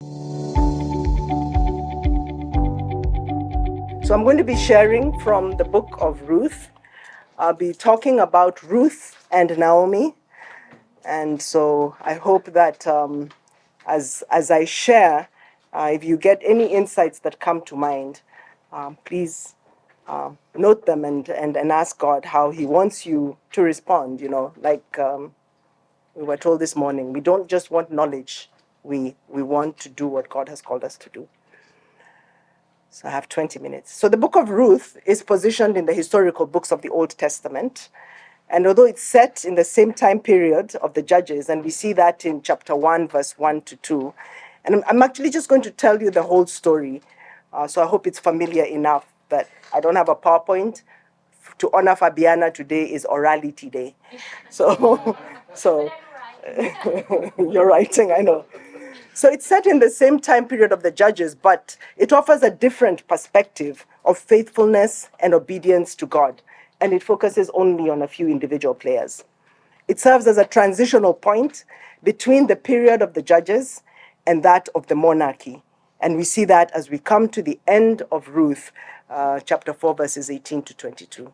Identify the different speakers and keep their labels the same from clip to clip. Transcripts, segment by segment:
Speaker 1: So I'm going to be sharing from the book of Ruth. I'll be talking about Ruth and Naomi. And so I hope that as I share, if you get any insights that come to mind, please note them and ask God how he wants you to respond. Like we were told this morning, we don't just want knowledge, we want to do what God has called us to do. So I have 20 minutes. So the book of Ruth is positioned in the historical books of the Old Testament. And although it's set in the same time period of the Judges, and we see that in chapter 1, verse 1 to 2, and I'm actually just going to tell you the whole story. So I hope it's familiar enough that I don't have a PowerPoint. To honor Fabiana, today is orality day. So you're writing, I know. So it's set in the same time period of the Judges, but it offers a different perspective of faithfulness and obedience to God, and it focuses only on a few individual players. It serves as a transitional point between the period of the Judges and that of the monarchy, and we see that as we come to the end of Ruth, chapter 4, verses 18 to 22.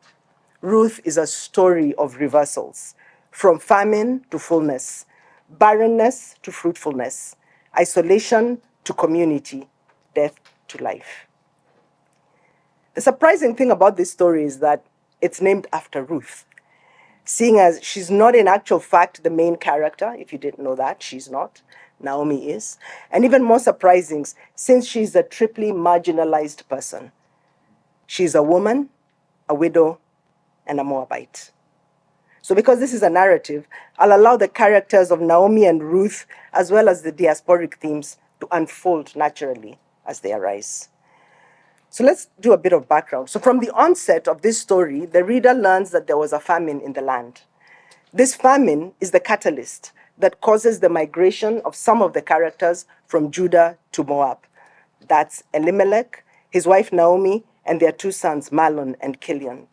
Speaker 1: Ruth is a story of reversals, from famine to fullness, barrenness to fruitfulness, isolation to community, death to life. The surprising thing about this story is that it's named after Ruth, seeing as she's not in actual fact the main character. If you didn't know that, she's not. Naomi is. And even more surprising, since she's a triply marginalized person. She's a woman, a widow, and a Moabite. So because this is a narrative, I'll allow the characters of Naomi and Ruth, as well as the diasporic themes, to unfold naturally as they arise. So let's do a bit of background. So from the onset of this story, the reader learns that there was a famine in the land. This famine is the catalyst that causes the migration of some of the characters from Judah to Moab. That's Elimelech, his wife Naomi, and their two sons, Mahlon and Chilion.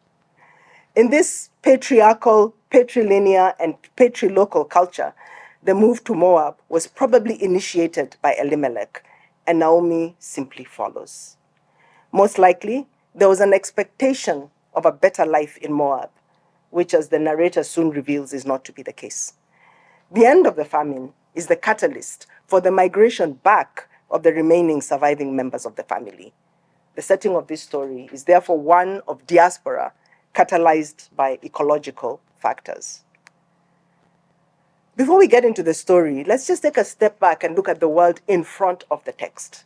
Speaker 1: In this patriarchal, patrilinear, and patrilocal culture, the move to Moab was probably initiated by Elimelech, and Naomi simply follows. Most likely, there was an expectation of a better life in Moab, which, as the narrator soon reveals, is not to be the case. The end of the famine is the catalyst for the migration back of the remaining surviving members of the family. The setting of this story is therefore one of diaspora, catalyzed by ecological factors. Before we get into the story, let's just take a step back and look at the world in front of the text.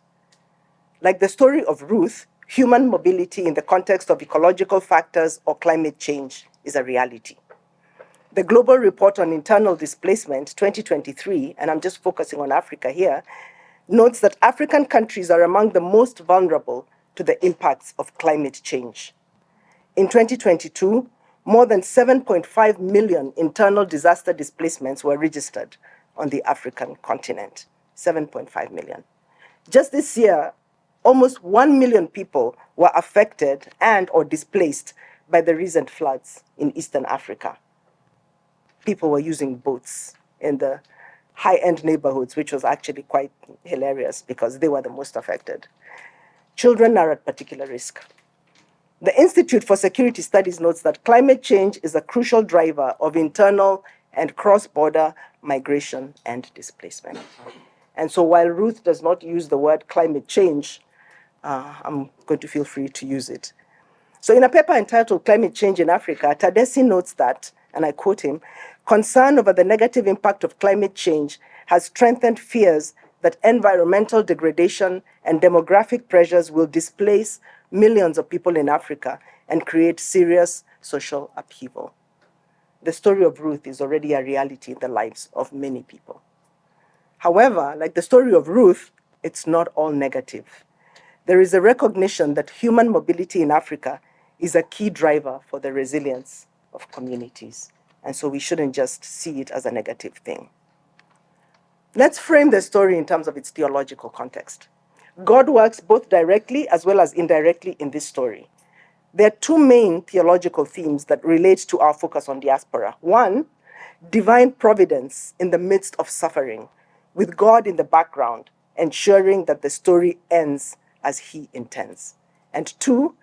Speaker 1: Like the story of Ruth, human mobility in the context of ecological factors or climate change is a reality. The Global Report on Internal Displacement 2023, and I'm just focusing on Africa here, notes that African countries are among the most vulnerable to the impacts of climate change. In 2022, more than 7.5 million internal disaster displacements were registered on the African continent. 7.5 million. Just this year, almost 1 million people were affected and or displaced by the recent floods in Eastern Africa. People were using boats in the high-end neighborhoods, which was actually quite hilarious because they were the most affected. Children are at particular risk. The Institute for Security Studies notes that climate change is a crucial driver of internal and cross-border migration and displacement. And so while Ruth does not use the word climate change, I'm going to feel free to use it. So in a paper entitled Climate Change in Africa, TEDS notes that, and I quote him, concern over the negative impact of climate change has strengthened fears that environmental degradation and demographic pressures will displace millions of people in Africa and create serious social upheaval. The story of Ruth is already a reality in the lives of many people. However, like the story of Ruth, it's not all negative. There is a recognition that human mobility in Africa is a key driver for the resilience of communities. And so we shouldn't just see it as a negative thing. Let's frame the story in terms of its theological context. God works both directly as well as indirectly in this story. There are two main theological themes that relate to our focus on diaspora. One, divine providence in the midst of suffering, with God in the background, ensuring that the story ends as he intends. And 2,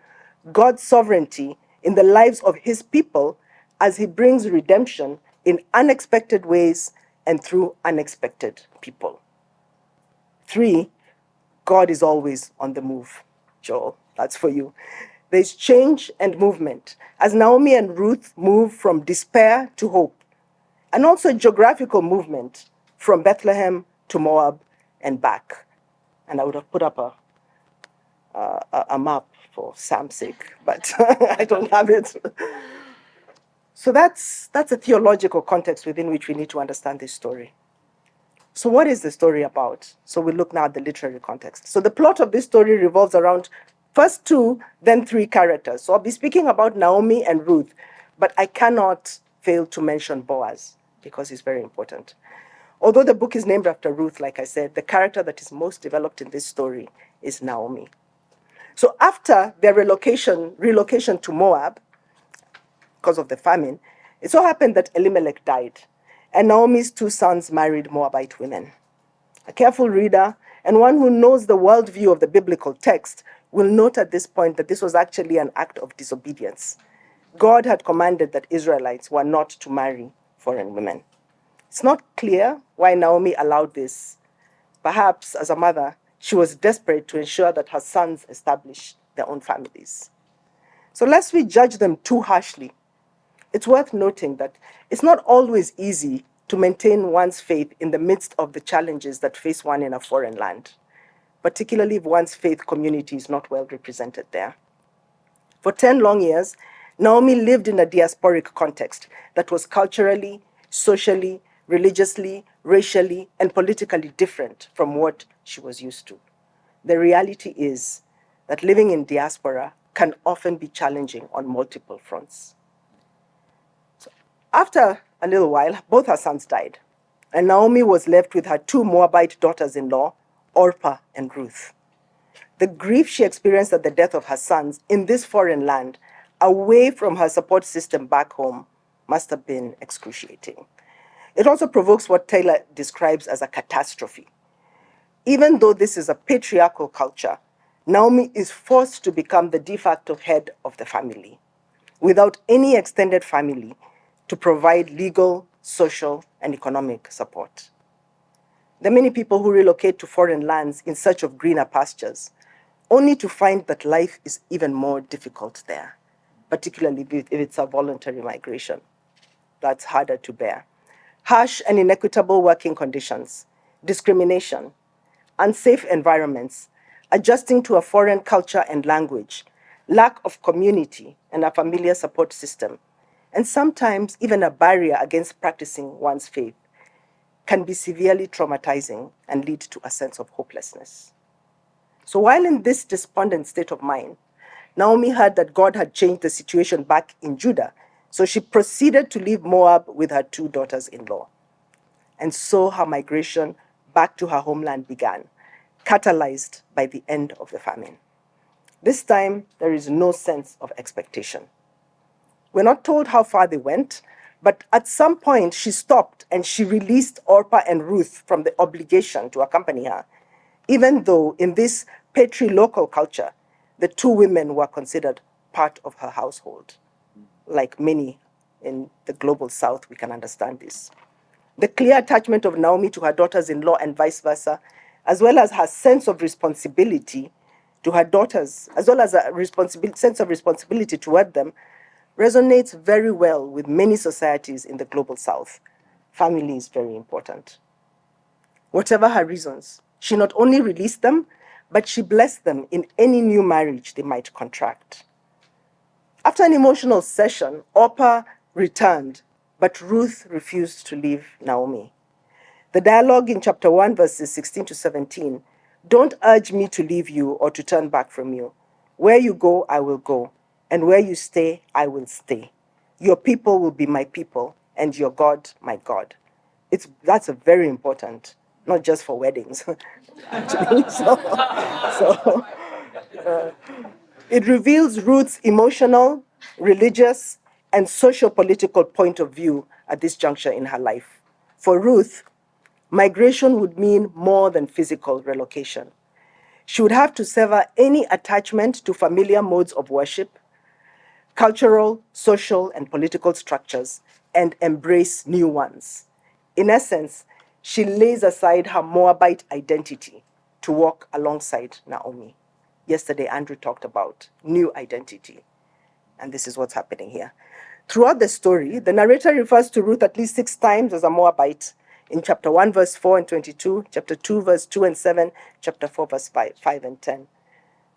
Speaker 1: God's sovereignty in the lives of his people as he brings redemption in unexpected ways and through unexpected people. 3, God is always on the move. Joel, that's for you. There's change and movement as Naomi and Ruth move from despair to hope, and also geographical movement from Bethlehem to Moab and back. And I would have put up a map for Sam's sake, but I don't have it. So that's a theological context within which we need to understand this story. So what is the story about? So we look now at the literary context. So the plot of this story revolves around first 2, then 3 characters. So I'll be speaking about Naomi and Ruth, but I cannot fail to mention Boaz because he's very important. Although the book is named after Ruth, like I said, the character that is most developed in this story is Naomi. So after their relocation to Moab, because of the famine, it so happened that Elimelech died, and Naomi's 2 sons married Moabite women. A careful reader and one who knows the worldview of the biblical text will note at this point that this was actually an act of disobedience. God had commanded that Israelites were not to marry foreign women. It's not clear why Naomi allowed this. Perhaps, as a mother, she was desperate to ensure that her sons established their own families. So lest we judge them too harshly, it's worth noting that it's not always easy to maintain one's faith in the midst of the challenges that face one in a foreign land, particularly if one's faith community is not well represented there. For 10 long years, Naomi lived in a diasporic context that was culturally, socially, religiously, racially, and politically different from what she was used to. The reality is that living in diaspora can often be challenging on multiple fronts. So after a little while, both her sons died, and Naomi was left with her 2 Moabite daughters-in-law, Orpah and Ruth. The grief she experienced at the death of her sons in this foreign land, away from her support system back home, must have been excruciating. It also provokes what Taylor describes as a catastrophe. Even though this is a patriarchal culture, Naomi is forced to become the de facto head of the family, without any extended family to provide legal, social, and economic support. There are many people who relocate to foreign lands in search of greener pastures, only to find that life is even more difficult there, particularly if it's a voluntary migration. That's harder to bear. Harsh and inequitable working conditions, discrimination, unsafe environments, adjusting to a foreign culture and language, lack of community and a familiar support system, and sometimes even a barrier against practicing one's faith, can be severely traumatizing and lead to a sense of hopelessness. So while in this despondent state of mind, Naomi heard that God had changed the situation back in Judah, so she proceeded to leave Moab with her 2 daughters-in-law. And so her migration back to her homeland began, catalyzed by the end of the famine. This time, there is no sense of expectation. We're not told how far they went, but at some point she stopped and she released Orpah and Ruth from the obligation to accompany her, even though in this patrilocal culture, the 2 women were considered part of her household. Like many in the global south, we can understand this. The clear attachment of Naomi to her daughters-in-law and vice versa, as well as her sense of responsibility to her daughters, as well as a sense of responsibility toward them, resonates very well with many societies in the global south. Family is very important. Whatever her reasons, she not only released them, but she blessed them in any new marriage they might contract. After an emotional session, Orpah returned, but Ruth refused to leave Naomi. The dialogue in chapter 1, verses 16 to 17, "Don't urge me to leave you or to turn back from you. Where you go, I will go, and where you stay, I will stay. Your people will be my people, and your God, my God." That's a very important, not just for weddings, actually. It reveals Ruth's emotional, religious, and socio-political point of view at this juncture in her life. For Ruth, Migration would mean more than physical relocation. She would have to sever any attachment to familiar modes of worship, cultural, social, and political structures, and embrace new ones. In essence, she lays aside her Moabite identity to walk alongside Naomi. Yesterday, Andrew talked about new identity, and this is what's happening here. Throughout the story, the narrator refers to Ruth at least 6 times as a Moabite. In chapter 1, verse 4 and 22, chapter 2, verse 2 and 7, chapter 4, verse 5 and 10.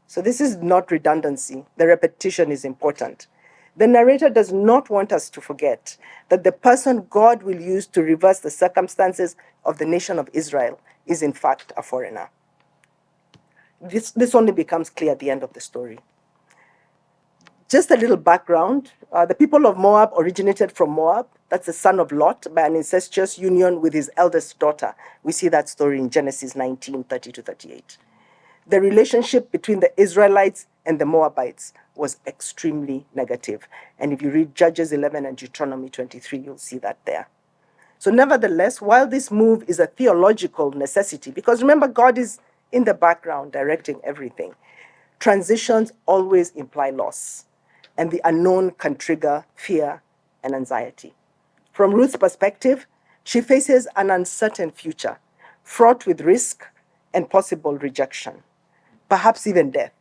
Speaker 1: So this is not redundancy. The repetition is important. The narrator does not want us to forget that the person God will use to reverse the circumstances of the nation of Israel is in fact a foreigner. This only becomes clear at the end of the story. Just a little background. The people of Moab originated from Moab. That's the son of Lot by an incestuous union with his eldest daughter. We see that story in Genesis 19, 30 to 38. The relationship between the Israelites and the Moabites was extremely negative. And if you read Judges 11 and Deuteronomy 23, you'll see that there. So nevertheless, while this move is a theological necessity, because remember, God is in the background directing everything, transitions always imply loss, and the unknown can trigger fear and anxiety. From Ruth's perspective, she faces an uncertain future, fraught with risk and possible rejection, perhaps even death.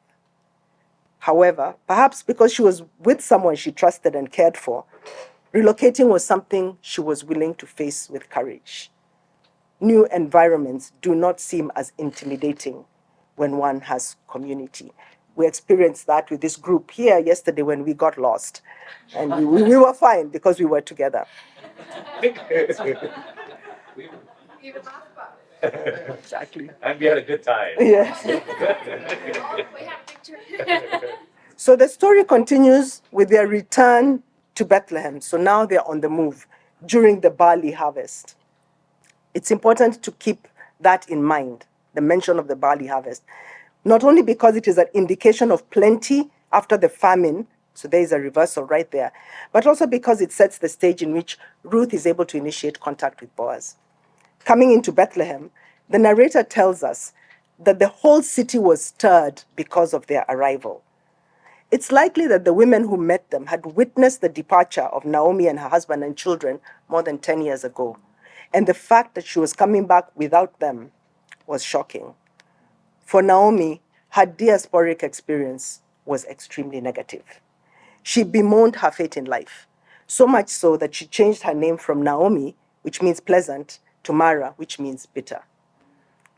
Speaker 1: However, perhaps because she was with someone she trusted and cared for, relocating was something she was willing to face with courage. New environments do not seem as intimidating when one has community. We experienced that with this group here yesterday when we got lost. And we were fine because we were together.
Speaker 2: Even laugh about it.
Speaker 1: Exactly.
Speaker 3: And we had a good time.
Speaker 1: Yes.
Speaker 2: Oh, we have a picture.
Speaker 1: So the story continues with their return to Bethlehem. So now they're on the move during the barley harvest. It's important to keep that in mind, the mention of the barley harvest, not only because it is an indication of plenty after the famine, so there is a reversal right there, but also because it sets the stage in which Ruth is able to initiate contact with Boaz. Coming into Bethlehem, the narrator tells us that the whole city was stirred because of their arrival. It's likely that the women who met them had witnessed the departure of Naomi and her husband and children more than 10 years ago. And the fact that she was coming back without them was shocking. For Naomi, her diasporic experience was extremely negative. She bemoaned her fate in life, so much so that she changed her name from Naomi, which means pleasant, to Mara, which means bitter.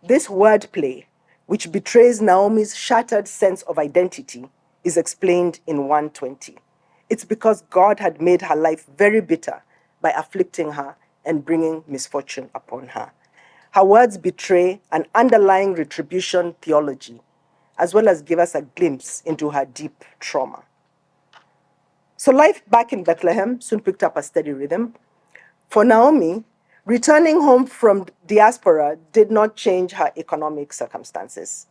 Speaker 1: This wordplay, which betrays Naomi's shattered sense of identity, is explained in 120. It's because God had made her life very bitter by afflicting her and bringing misfortune upon her. Her words betray an underlying retribution theology, as well as give us a glimpse into her deep trauma. So life back in Bethlehem soon picked up a steady rhythm. For Naomi, returning home from diaspora did not change her economic circumstances.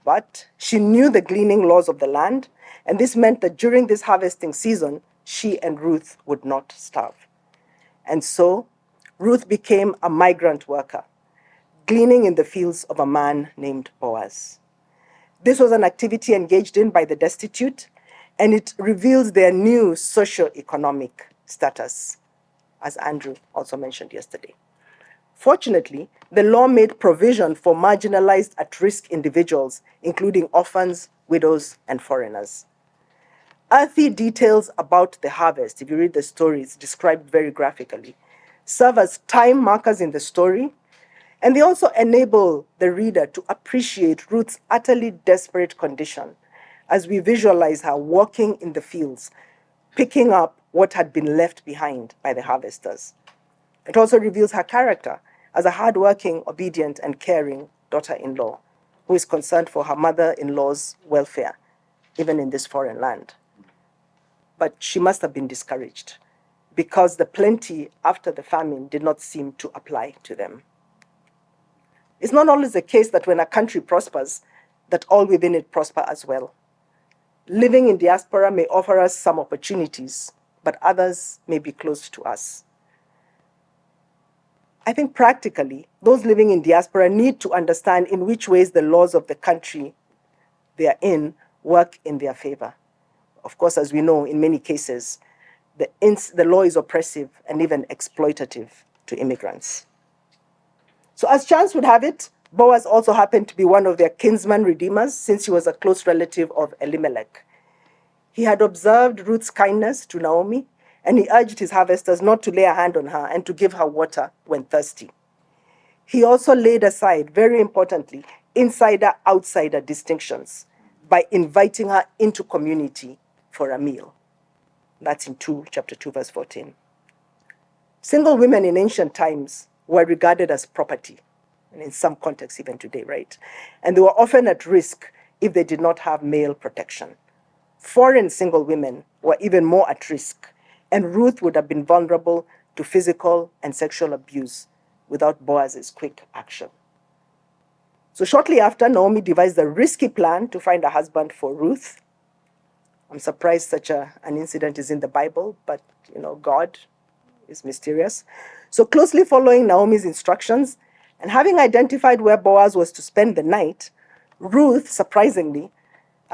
Speaker 1: But she knew the gleaning laws of the land, and this meant that during this harvesting season, she and Ruth would not starve. And so, Ruth became a migrant worker, gleaning in the fields of a man named Boaz. This was an activity engaged in by the destitute, and it reveals their new socio-economic status, as Andrew also mentioned yesterday. Fortunately, the law made provision for marginalized at-risk individuals, including orphans, widows, and foreigners. Earthy details about the harvest, if you read the story, it's described very graphically, serve as time markers in the story, and they also enable the reader to appreciate Ruth's utterly desperate condition as we visualize her walking in the fields, picking up what had been left behind by the harvesters. It also reveals her character as a hardworking, obedient, and caring daughter-in-law who is concerned for her mother-in-law's welfare, even in this foreign land. But she must have been discouraged because the plenty after the famine did not seem to apply to them. It's not always the case that when a country prospers, that all within it prosper as well. Living in diaspora may offer us some opportunities, but others may be closed to us. I think practically, those living in diaspora need to understand in which ways the laws of the country they are in work in their favor. Of course, as we know, in many cases, the law is oppressive and even exploitative to immigrants. So as chance would have it, Boaz also happened to be one of their kinsman redeemers since he was a close relative of Elimelech. He had observed Ruth's kindness to Naomi, and he urged his harvesters not to lay a hand on her and to give her water when thirsty. He also laid aside, very importantly, insider-outsider distinctions by inviting her into community for a meal. That's in chapter 2, verse 14. Single women in ancient times were regarded as property, and in some contexts even today, right? And they were often at risk if they did not have male protection. Foreign single women were even more at risk, and Ruth would have been vulnerable to physical and sexual abuse without Boaz's quick action. So shortly after, Naomi devised a risky plan to find a husband for Ruth. I'm surprised such an incident is in the Bible, but God is mysterious. So closely following Naomi's instructions and having identified where Boaz was to spend the night, Ruth, surprisingly,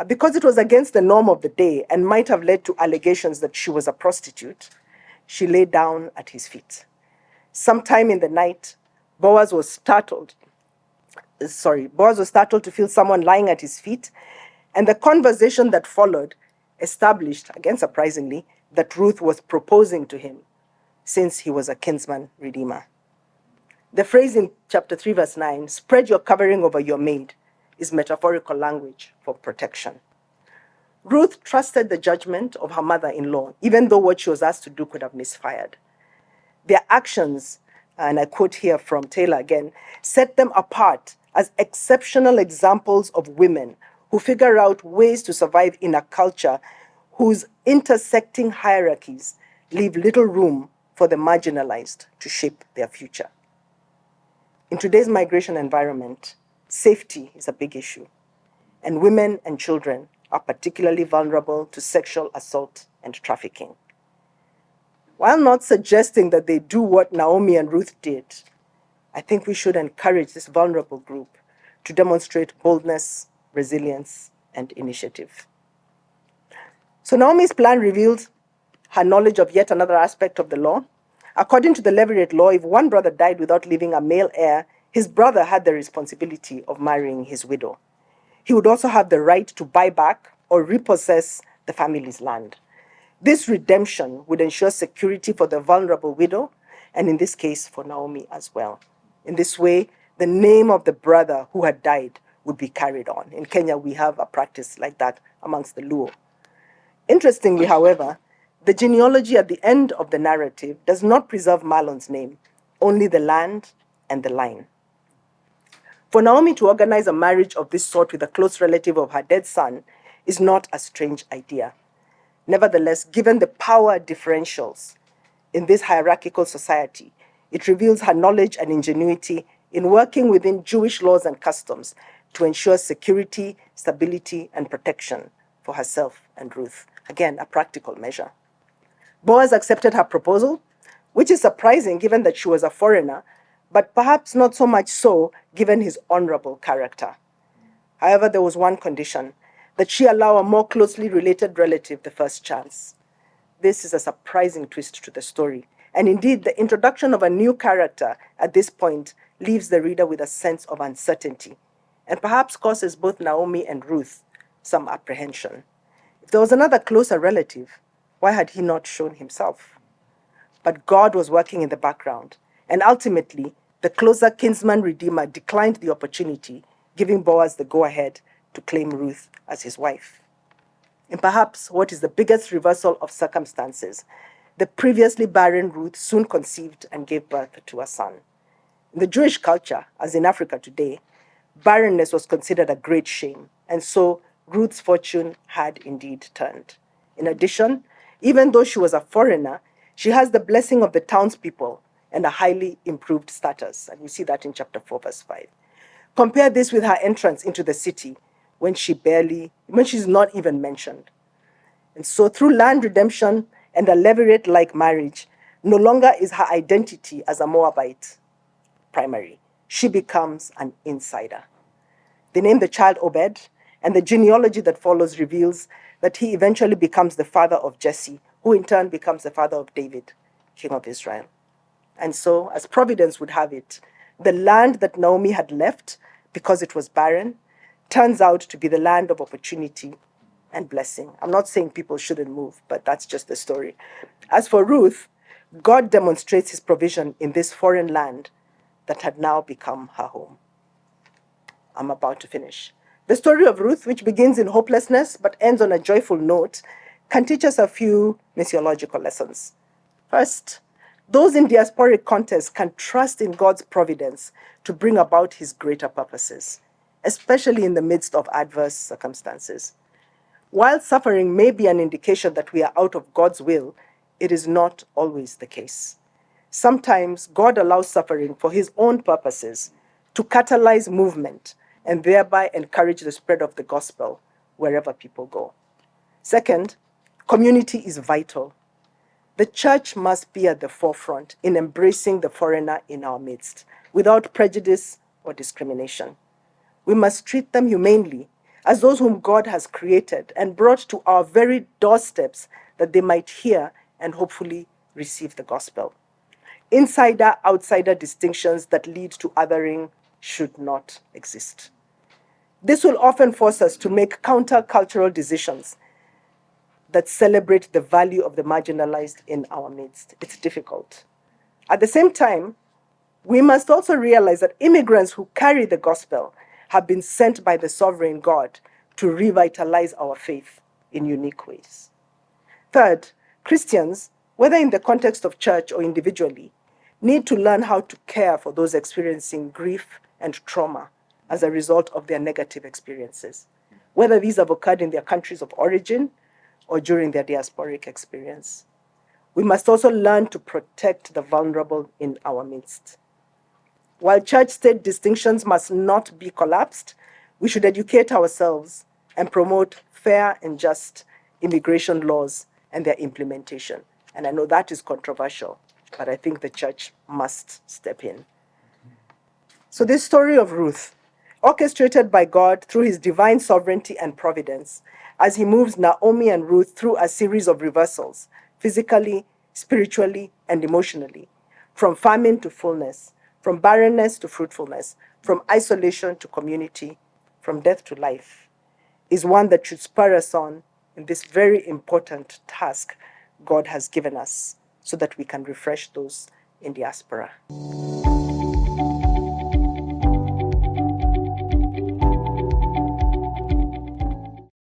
Speaker 1: because it was against the norm of the day and might have led to allegations that she was a prostitute, she lay down at his feet. Sometime in the night, Boaz was startled to feel someone lying at his feet, and the conversation that followed established, again surprisingly, that Ruth was proposing to him since he was a kinsman redeemer. The phrase in chapter 3, verse 9, spread your covering over your maid, is metaphorical language for protection. Ruth trusted the judgment of her mother-in-law, even though what she was asked to do could have misfired. Their actions, and I quote here from Taylor again, set them apart as exceptional examples of women who figure out ways to survive in a culture whose intersecting hierarchies leave little room for the marginalized to shape their future. In today's migration environment, safety is a big issue, and women and children are particularly vulnerable to sexual assault and trafficking. While not suggesting that they do what Naomi and Ruth did, I think we should encourage this vulnerable group to demonstrate boldness, resilience, and initiative. So Naomi's plan revealed her knowledge of yet another aspect of the law. According to the Levirate law, if one brother died without leaving a male heir, his brother had the responsibility of marrying his widow. He would also have the right to buy back or repossess the family's land. This redemption would ensure security for the vulnerable widow, and in this case, for Naomi as well. In this way, the name of the brother who had died would be carried on. In Kenya, we have a practice like that amongst the Luo. Interestingly, however, the genealogy at the end of the narrative does not preserve Mahlon's name, only the land and the line. For Naomi to organize a marriage of this sort with a close relative of her dead son is not a strange idea. Nevertheless, given the power differentials in this hierarchical society, it reveals her knowledge and ingenuity in working within Jewish laws and customs to ensure security, stability, and protection for herself and Ruth. Again, a practical measure. Boaz accepted her proposal, which is surprising given that she was a foreigner, but perhaps not so much so given his honorable character. However, there was one condition, that she allow a more closely related relative the first chance. This is a surprising twist to the story, and indeed the introduction of a new character at this point leaves the reader with a sense of uncertainty, and perhaps causes both Naomi and Ruth some apprehension. If there was another closer relative, why had he not shown himself? But God was working in the background, and ultimately, the closer kinsman redeemer declined the opportunity, giving Boaz the go-ahead to claim Ruth as his wife. And perhaps what is the biggest reversal of circumstances, the previously barren Ruth soon conceived and gave birth to a son. In the Jewish culture, as in Africa today, barrenness was considered a great shame, and so Ruth's fortune had indeed turned. In addition, even though she was a foreigner, she has the blessing of the townspeople and a highly improved status. And we see that in chapter 4, verse 5. Compare this with her entrance into the city when she's not even mentioned. And so through land redemption and a Levirate-like marriage, no longer is her identity as a Moabite primary. She becomes an insider. They name the child Obed, and the genealogy that follows reveals that he eventually becomes the father of Jesse, who in turn becomes the father of David, king of Israel. And so, as providence would have it, the land that Naomi had left because it was barren turns out to be the land of opportunity and blessing. I'm not saying people shouldn't move, but that's just the story. As for Ruth, God demonstrates his provision in this foreign land that had now become her home. I'm about to finish. The story of Ruth, which begins in hopelessness but ends on a joyful note, can teach us a few missiological lessons. First, those in diasporic contexts can trust in God's providence to bring about his greater purposes, especially in the midst of adverse circumstances. While suffering may be an indication that we are out of God's will, it is not always the case. Sometimes God allows suffering for his own purposes to catalyze movement and thereby encourage the spread of the gospel wherever people go. Second, community is vital. The church must be at the forefront in embracing the foreigner in our midst, without prejudice or discrimination. We must treat them humanely, as those whom God has created and brought to our very doorsteps that they might hear and hopefully receive the gospel. Insider-outsider distinctions that lead to othering should not exist. This will often force us to make counter-cultural decisions that celebrate the value of the marginalized in our midst. It's difficult. At the same time, we must also realize that immigrants who carry the gospel have been sent by the sovereign God to revitalize our faith in unique ways. Third, Christians, whether in the context of church or individually, need to learn how to care for those experiencing grief and trauma as a result of their negative experiences, whether these have occurred in their countries of origin or during their diasporic experience. We must also learn to protect the vulnerable in our midst. While church-state distinctions must not be collapsed, we should educate ourselves and promote fair and just immigration laws and their implementation. And I know that is controversial, but I think the church must step in. So this story of Ruth, orchestrated by God through his divine sovereignty and providence, as he moves Naomi and Ruth through a series of reversals, physically, spiritually, and emotionally, from famine to fullness, from barrenness to fruitfulness, from isolation to community, from death to life, is one that should spur us on in this very important task God has given us so that we can refresh those in diaspora.